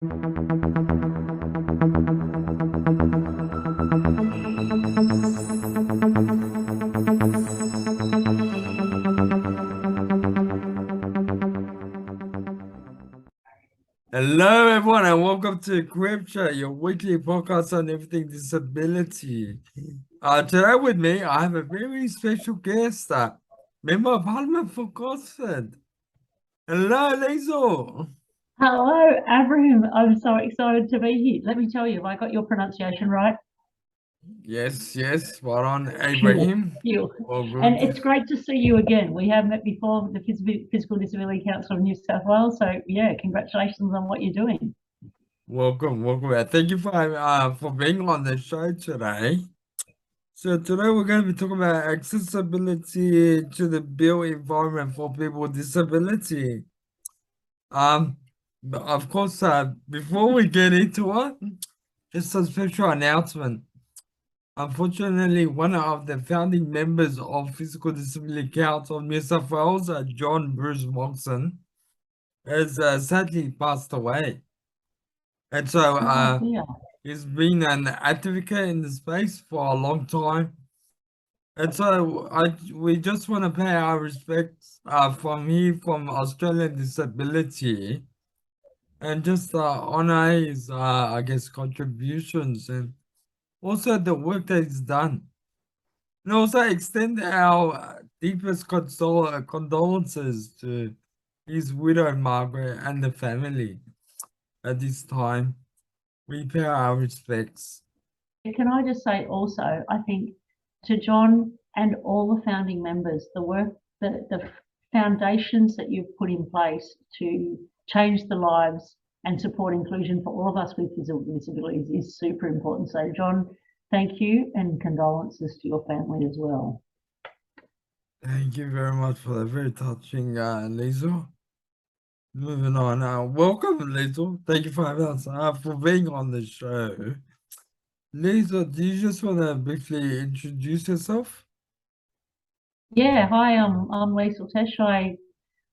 Hello, everyone, and welcome to CripChat, your weekly podcast on everything disability. Today with me, I have a very special guest, Member of Parliament for Gosford. Hello, Liesl. Hello, Abraham. I'm so excited to be here. Let me tell you, have I got your pronunciation right? Yes, spot on, Cool. Abraham. You. All And good. it's great to see you again. We have met before with the Physical Disability Council of New South Wales. So yeah, congratulations on what you're doing. Welcome. Thank you for being on the show today. So today we're going to be talking about accessibility to the built environment for people with disability. Um, of course, before we get into it, just a special announcement. Unfortunately, one of the founding members of Physical Disability Council of New South Wales, John Bruce Moxon, has sadly passed away. And so Oh, yeah. he's been an advocate in the space for a long time. And so we just want to pay our respects from here from Australian Disability and just honor his I guess contributions and also the work that he's done. And also extend our deepest condolences to his widow Margaret and the family at this time. We pay our respects. Can I just say also, I think to John and all the founding members, the work, the foundations that you've put in place to change the lives and support inclusion for all of us with physical disabilities is super important. So John, thank you and condolences to your family as well. Thank you very much for that very touching, Liesl. Moving on, welcome, Liesl. Thank you for having us, for being on the show. Liesl, do you just want to briefly introduce yourself? Yeah, hi, I'm Liesl Tesch.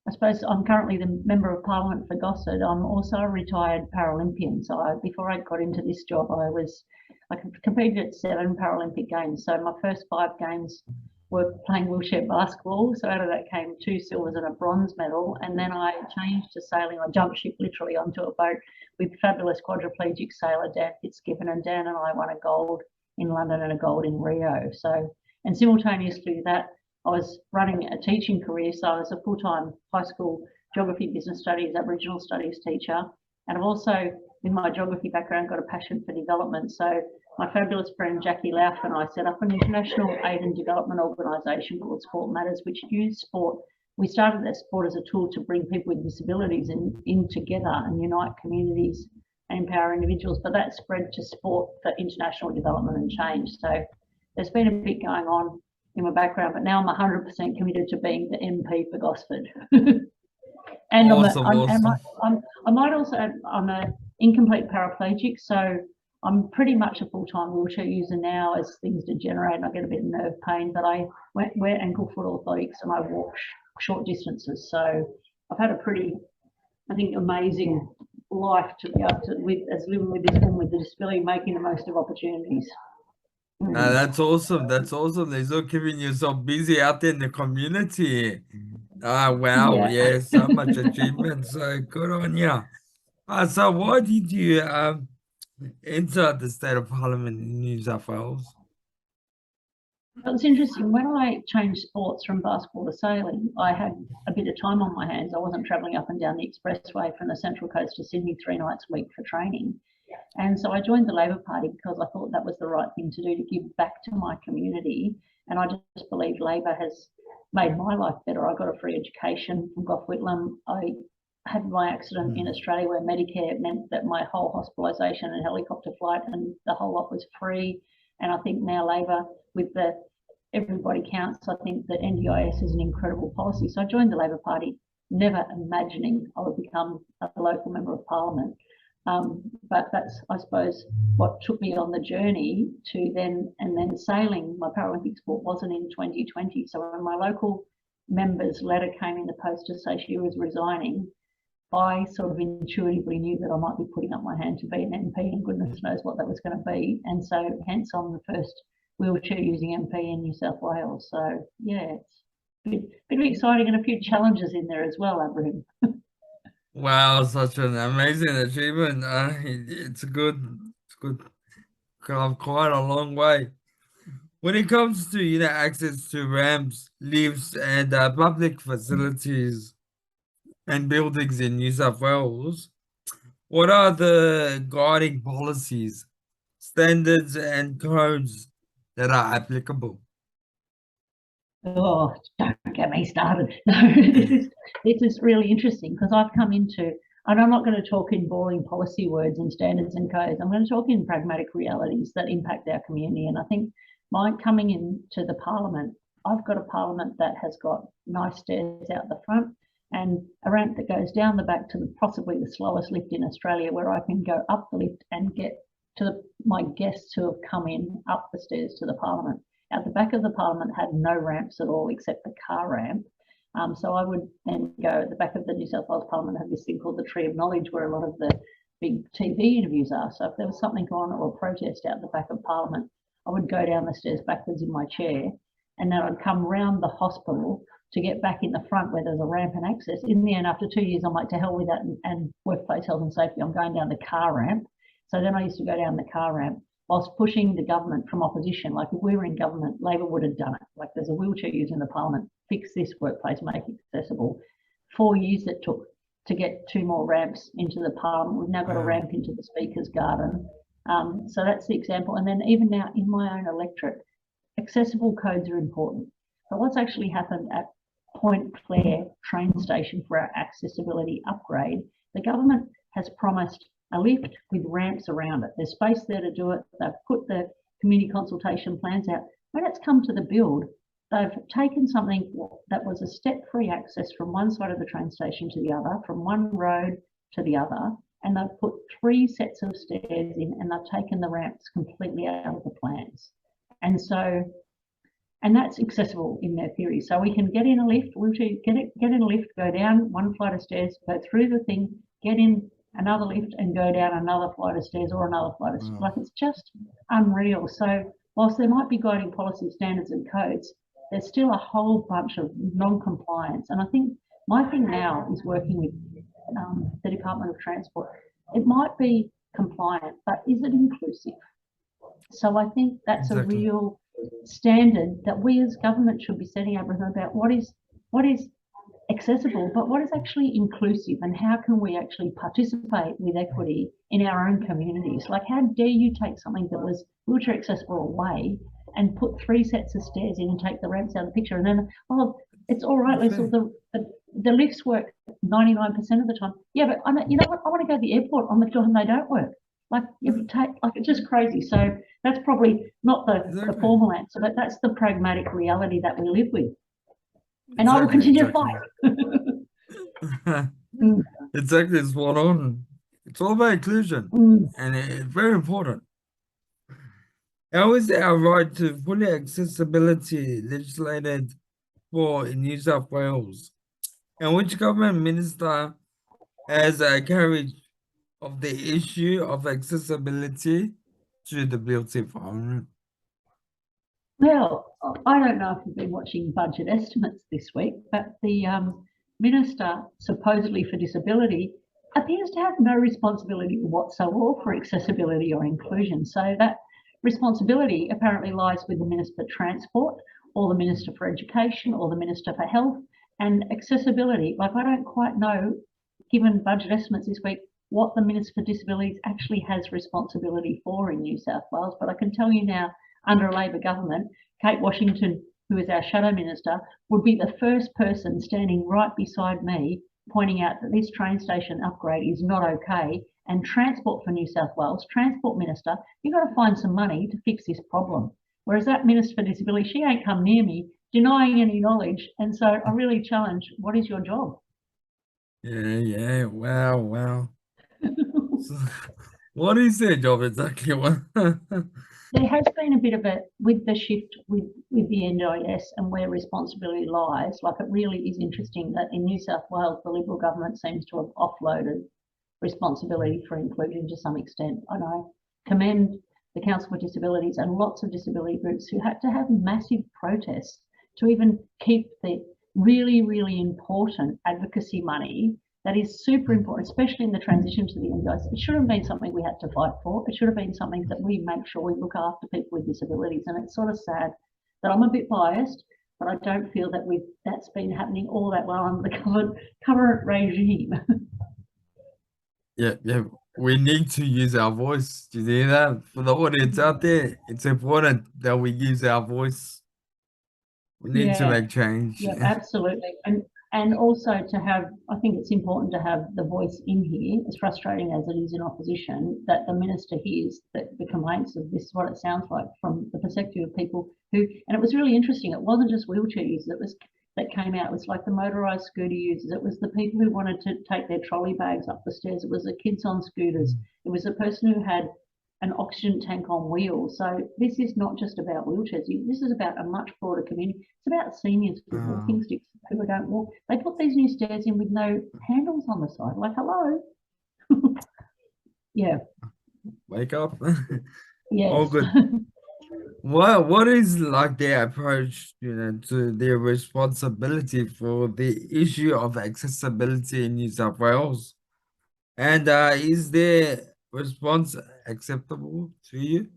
I suppose I'm currently the Member of Parliament for Gosford. I'm also a retired Paralympian. So before I got into this job, I competed at 7 Paralympic Games. So my first 5 games were playing wheelchair basketball. So out of that came 2 silvers and a bronze medal. And then I changed to sailing. I jumped ship literally onto a boat with fabulous quadriplegic sailor Dan Fitzgibbon, and Dan and I won a gold in London and a gold in Rio. So, and simultaneously that, I was running a teaching career, so I was a full-time high school geography, business studies, Aboriginal studies teacher. And I've also, with my geography background, got a passion for development. So my fabulous friend Jackie Lauf and I set up an international aid and development organisation called Sport Matters, which used sport. We started that sport as a tool to bring people with disabilities in together and unite communities and empower individuals, but that spread to sport for international development and change. So there's been a bit going on in my background, but now I'm 100% committed to being the MP for Gosford. And awesome. I might also add, I'm an incomplete paraplegic, so I'm pretty much a full-time wheelchair user now as things degenerate and I get a bit of nerve pain, but I wear ankle foot orthotics and I walk short distances. So I've had a pretty, I think, amazing life to be able to live as living with this woman with a disability, making the most of opportunities. That's awesome. That's awesome. They're still keeping you so busy out there in the community. Wow. Yeah, so much achievement. So good on you. So why did you enter the state of Parliament in New South Wales? It was interesting. When I changed sports from basketball to sailing, I had a bit of time on my hands. I wasn't travelling up and down the expressway from the Central Coast to Sydney 3 nights a week for training. And so I joined the Labor Party because I thought that was the right thing to do to give back to my community. And I just believe Labor has made my life better. I got a free education from Gough Whitlam. I had my accident in Australia where Medicare meant that my whole hospitalisation and helicopter flight and the whole lot was free. And I think now Labor, with the everybody counts, I think that NDIS is an incredible policy. So I joined the Labor Party, never imagining I would become a local member of Parliament. But that's, I suppose, what took me on the journey to then sailing. My Paralympic sport wasn't in 2020. So when my local member's letter came in the post to say she was resigning, I sort of intuitively knew that I might be putting up my hand to be an MP, and goodness knows what that was going to be. And so hence I'm the first wheelchair using MP in New South Wales. So yeah, it's bit exciting, and a few challenges in there as well, Abraham. Wow, such an amazing achievement. It's good. Come quite a long way. When it comes to access to ramps, lifts, and public facilities and buildings in New South Wales, what are the guiding policies, standards, and codes that are applicable? Oh, don't get me started. No, this is really interesting because I've come into, and I'm not going to talk in boring policy words and standards and codes. I'm going to talk in pragmatic realities that impact our community. And I think my coming into the parliament, I've got a parliament that has got nice stairs out the front and a ramp that goes down the back to possibly the slowest lift in Australia, where I can go up the lift and get to my guests who have come in up the stairs to the parliament. At the back of the parliament had no ramps at all except the car ramp. So I would then go at the back of the New South Wales Parliament, have this thing called the Tree of Knowledge, where a lot of the big TV interviews are. So if there was something on or a protest out the back of Parliament, I would go down the stairs backwards in my chair, and then I'd come round the hospital to get back in the front where there's a ramp and access. In the end, after 2 years, I'm like, to hell with that and workplace health and safety, I'm going down the car ramp. So then I used to go down the car ramp whilst pushing the government from opposition. Like if we were in government, Labor would have done it. Like there's a wheelchair user in the parliament, fix this workplace, make it accessible. 4 years it took to get 2 more ramps into the parliament. We've now got a ramp into the Speaker's garden. So that's the example. And then even now in my own electorate, accessible codes are important. But what's actually happened at Point Clare train station for our accessibility upgrade, the government has promised a lift with ramps around it. There's space there to do it. They've put the community consultation plans out. When it's come to the build, they've taken something that was a step-free access from one side of the train station to the other, from one road to the other, and they've put 3 sets of stairs in, and they've taken the ramps completely out of the plans. And so, and that's accessible in their theory. So we can get in a lift, get in a lift, go down 1 flight of stairs, go through the thing, get in another lift and go down another flight of stairs or another flight of stairs. Like it's just unreal. So whilst there might be guiding policy standards and codes, there's still a whole bunch of non-compliance. And I think my thing now is working with the Department of Transport. It might be compliant, but is it inclusive? So I think that's a real standard that we as government should be setting up about what is accessible, but what is actually inclusive, and how can we actually participate with equity in our own communities? Like, how dare you take something that was wheelchair accessible away and put 3 sets of stairs in and take the ramps out of the picture, and then, oh, it's all right, Liesl, the lifts work 99% of the time. Yeah, but you know what? I want to go to the airport on the time they don't work. Like, you take, like, it's just crazy. So that's probably not the formal answer, but that's the pragmatic reality that we live with. And I will continue to fight. Exactly, spot on. It's all about inclusion, and it's very important. How is our right to fully accessibility legislated for in New South Wales? And which government minister has a carriage of the issue of accessibility to the built environment? Well, I don't know if you've been watching budget estimates this week, but the Minister, supposedly for disability, appears to have no responsibility whatsoever for accessibility or inclusion. So that responsibility apparently lies with the Minister for Transport, or the Minister for Education, or the Minister for Health. And accessibility, like, I don't quite know, given budget estimates this week, what the Minister for Disabilities actually has responsibility for in New South Wales. But I can tell you now, under a Labor government, Kate Washington, who is our shadow minister, would be the first person standing right beside me pointing out that this train station upgrade is not okay. And Transport for New South Wales, Transport Minister, you've got to find some money to fix this problem. Whereas that Minister for Disability, she ain't come near me, denying any knowledge. And so I really challenge, what is your job? Yeah, wow. So, what is their job exactly? there has been a bit of a, with the shift with the NDIS and where responsibility lies, like it really is interesting that in New South Wales, the Liberal government seems to have offloaded responsibility for inclusion to some extent. And I commend the Council for Disabilities and lots of disability groups who had to have massive protests to even keep the really, really important advocacy money that is super important, especially in the transition to the NDIS. It should have been something we had to fight for. It should have been something that we make sure we look after people with disabilities. And it's sort of sad that I'm a bit biased, but I don't feel that that's been happening all that well under the current regime. Yeah, we need to use our voice. Do you hear that? For the audience out there, it's important that we use our voice. We need to make change. Yeah, absolutely. And also to have, I think it's important to have the voice in here, as frustrating as it is in opposition, that the minister hears that the complaints of this is what it sounds like from the perspective of people who, and it was really interesting, it wasn't just wheelchair users that came out, it was like the motorised scooter users, it was the people who wanted to take their trolley bags up the stairs, it was the kids on scooters, it was the person who had an oxygen tank on wheels. So this is not just about wheelchairs. This is about a much broader community. It's about seniors with walking sticks who don't walk. They put these new stairs in with no handles on the side. Like, hello. Yeah. Wake up. Yes. All good. What is like their approach, to their responsibility for the issue of accessibility in New South Wales? And is their response acceptable to you?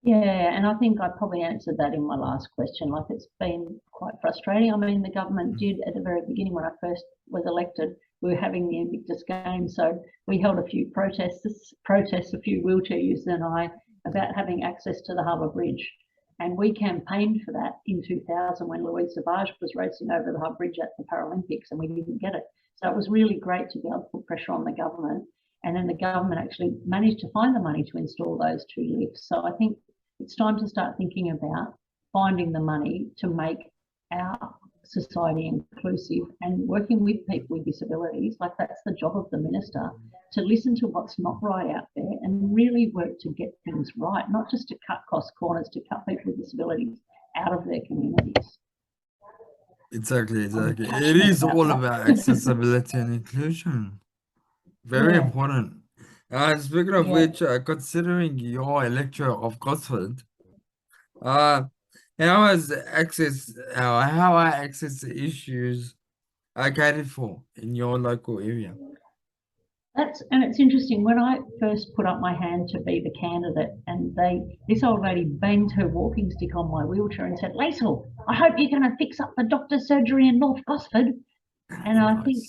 Yeah, and I think I probably answered that in my last question. Like, it's been quite frustrating. I mean, the government did at the very beginning when I first was elected, we were having the Invictus Games, so we held a few protests, a few wheelchair users and I, about having access to the Harbour Bridge. And we campaigned for that in 2000 when Louise Savage was racing over the Harbour Bridge at the Paralympics and we didn't get it. So it was really great to be able to put pressure on the government. And then the government actually managed to find the money to install those 2 lifts. So I think it's time to start thinking about finding the money to make our society inclusive and working with people with disabilities. Like, that's the job of the minister, to listen to what's not right out there and really work to get things right, not just to cut cost corners, to cut people with disabilities out of their communities. Exactly. It is all about accessibility and inclusion. Very important. Speaking of which, considering your electorate of Gosford, how are access issues are catered for in your local area? And it's interesting, when I first put up my hand to be the candidate and this old lady banged her walking stick on my wheelchair and said, Liesl, I hope you're going to fix up the doctor's surgery in North Gosford. And I think,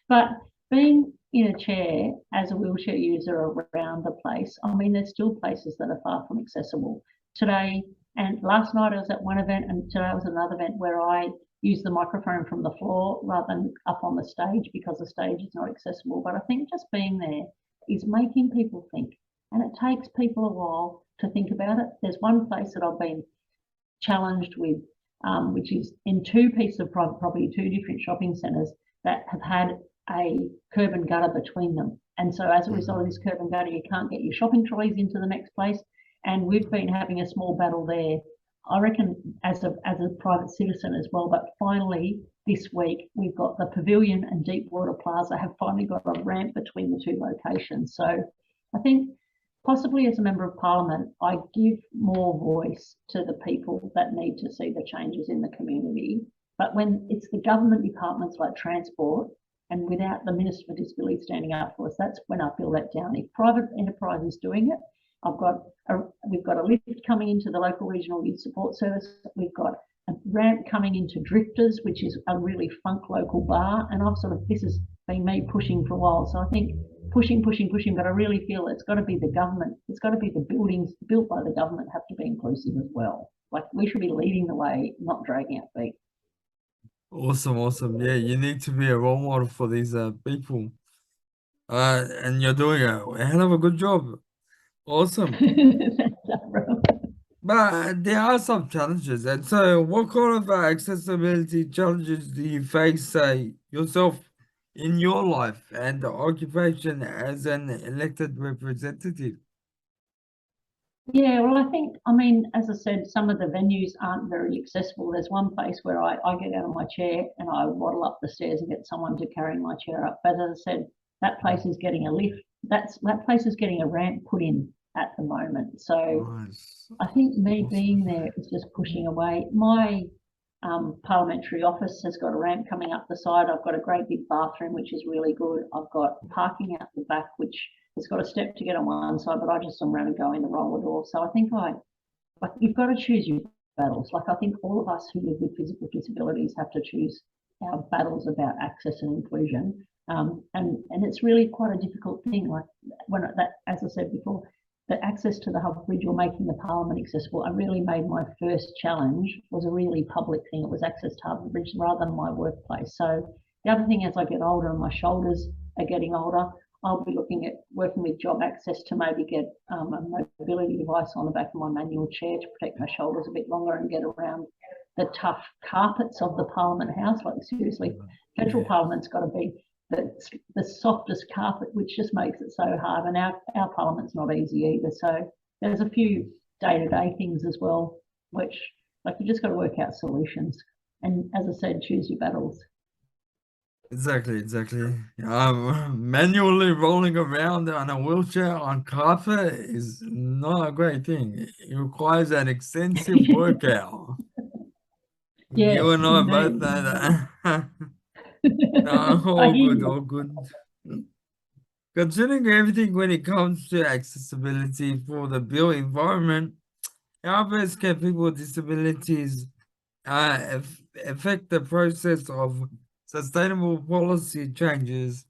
but being in a chair as a wheelchair user around the place, I mean, there's still places that are far from accessible. Today and last night I was at one event and today I was at another event where I use the microphone from the floor rather than up on the stage because the stage is not accessible. But I think just being there is making people think, and it takes people a while to think about it. There's one place that I've been challenged with, which is in 2 pieces of private property, 2 different shopping centres that have had a curb and gutter between them. And so as a result of this curb and gutter, you can't get your shopping trolleys into the next place. And we've been having a small battle there, I reckon, as a private citizen as well. But finally, this week, we've got the Pavilion and Deepwater Plaza have finally got a ramp between the 2 locations. So I think possibly as a Member of Parliament, I give more voice to the people that need to see the changes in the community. But when it's the government departments like Transport and without the Minister for Disability standing up for us, that's when I feel let down. If private enterprise is doing it, we've got a lift coming into the local regional youth support service. We've got a ramp coming into Drifters, which is a really funk local bar. And this has been me pushing for a while. So I think pushing, but I really feel it's got to be the government. It's got to be the buildings built by the government have to be inclusive as well. Like, we should be leading the way, not dragging our feet. Awesome. Yeah, you need to be a role model for these people. And you're doing a hell of a good job. Awesome. But there are some challenges. And so what kind of accessibility challenges do you face yourself in your life and occupation as an elected representative? Yeah, well, I mean, as I said, some of the venues aren't very accessible. There's one place where I get out of my chair and I waddle up the stairs and get someone to carry my chair up. But as I said, that place is getting a lift. That place is getting a ramp put in at the moment. So Nice. I think me being Awesome. there is just pushing away. My parliamentary office has got a ramp coming up the side. I've got a great big bathroom, which is really good. I've got parking out the back, which has got a step to get on one side, but I just swing around and go in the roller door. So I think like you've got to choose your battles. Like I think all of us who live with physical disabilities have to choose our battles about access and inclusion. And it's really quite a difficult thing. Like when that, as I said before, the access to the Hub Bridge or making the Parliament accessible, I really made my first challenge was a really public thing. It was access to Hub Bridge rather than my workplace. So the other thing, as I get older and my shoulders are getting older, I'll be looking at working with job access to maybe get a mobility device on the back of my manual chair to protect my shoulders a bit longer and get around the tough carpets of the Parliament House. Like seriously, federal Yeah. Parliament's got to be the softest carpet, which just makes it so hard. And our Parliament's not easy either. So there's a few day-to-day things as well, which like you just got to work out solutions. And as I said, choose your battles. Exactly. Manually rolling around on a wheelchair on carpet is not a great thing. It requires an extensive workout. You Yes, and I both indeed. know that. I All hear good, you. all good. Considering everything when it comes to accessibility for the built environment, how best can people with disabilities affect the process of sustainable policy changes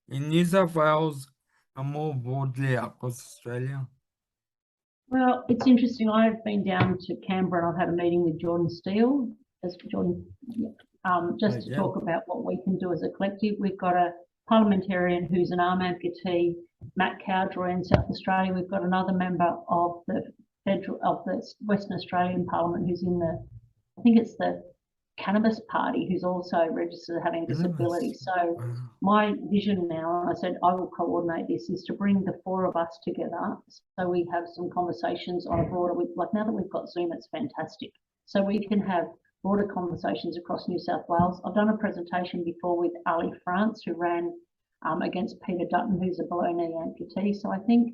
in New South Wales and more broadly across Australia? Well, it's interesting. I've been down to Canberra and I've had a meeting with Jordan Steele, as Jordan, just to Yeah, talk about what we can do as a collective. We've got a parliamentarian who's an arm amputee, Matt Cowdroy in South Australia. We've got another member of the Western Australian Parliament who's in I think it's the Cannabis Party, who's also registered as having a disability. cannabis. So Wow. my vision now, and I said I will coordinate this, is to bring the four of us together so we have some conversations on a broader, like now that we've got Zoom, it's fantastic. So we can have broader conversations across New South Wales. I've done a presentation before with Ali France, who ran against Peter Dutton, who's a below knee amputee. So I think,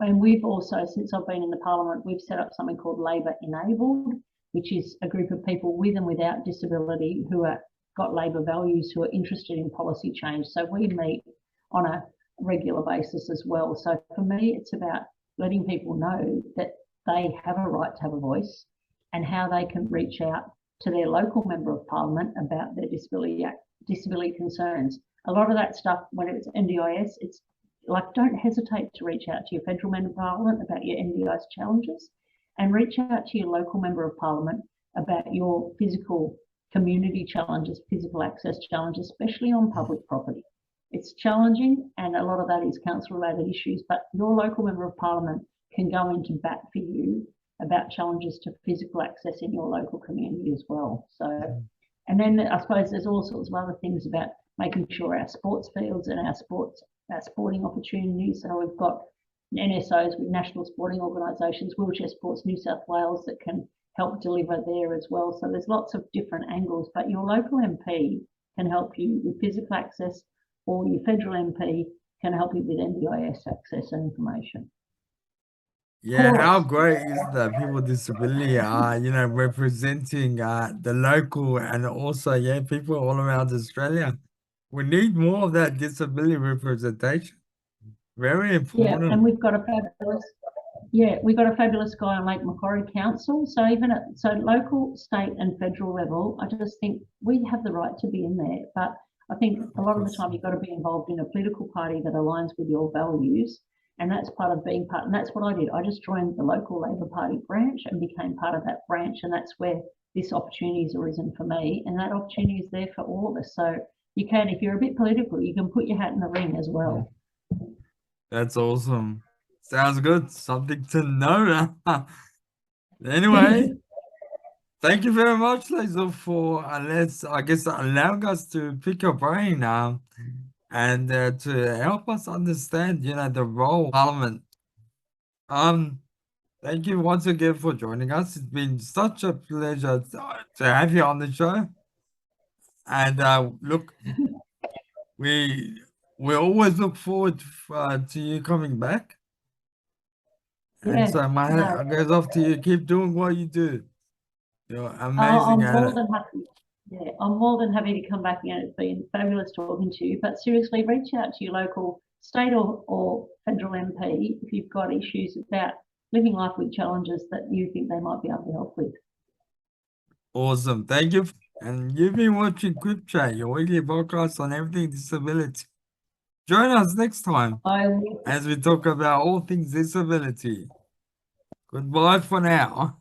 and we've also, since I've been in the Parliament, we've set up something called Labor Enabled, which is a group of people with and without disability who are got Labor values, who are interested in policy change. So we meet on a regular basis as well. So for me, it's about letting people know that they have a right to have a voice and how they can reach out to their local member of Parliament about their disability concerns. A lot of that stuff, when it's NDIS, it's like, don't hesitate to reach out to your federal member of Parliament about your NDIS challenges, and reach out to your local member of Parliament about your physical community challenges, physical access challenges, especially on public property. It's challenging, and a lot of that is council related issues, but your local member of Parliament can go into bat for you about challenges to physical access in your local community as well. So, and then I suppose there's all sorts of other things about making sure our sports fields and our sporting opportunities. So we've got NSOs with national sporting organisations, Wheelchair Sports New South Wales, that can help deliver there as well. So there's lots of different angles, but your local MP can help you with physical access, or your federal MP can help you with NDIS access and information. Yeah, how Coarse. great is that people with disability are, representing the local and also, yeah, people all around Australia. We need more of that disability representation. Very Yeah, and important. we've got a fabulous we've got a fabulous guy on Lake Macquarie Council. So even at local, state, and federal level, I just think we have the right to be in there. But I think a Of lot of the course. time you've got to be involved in a political party that aligns with your values, and that's part of being part. And that's what I did. I just joined the local Labor Party branch and became part of that branch, and that's where this opportunity has arisen for me. And that opportunity is there for all of us. So you can, if you're a bit political, you can put your hat in the ring as Yeah. well. That's awesome. Sounds good. Something to know. Anyway, thank you very much, Liesl, for I guess, allowing us to pick your brain and to help us understand, the role of Parliament. Um, Thank you once again for joining us. It's been such a pleasure to have you on the show. And look, we we always look forward to you coming back. And Yes, so my no, hat goes off to you. Keep doing what you do. You're amazing I'm at more it. than happy. Yeah, I'm more than happy to come back again. It's been fabulous talking to you. But seriously, reach out to your local state or federal MP if you've got issues about living life with challenges that you think they might be able to help with. Awesome. Thank you. And you've been watching CripChat, your weekly podcast on everything disability. Join us next time I will. as we talk about all things disability. Goodbye for now.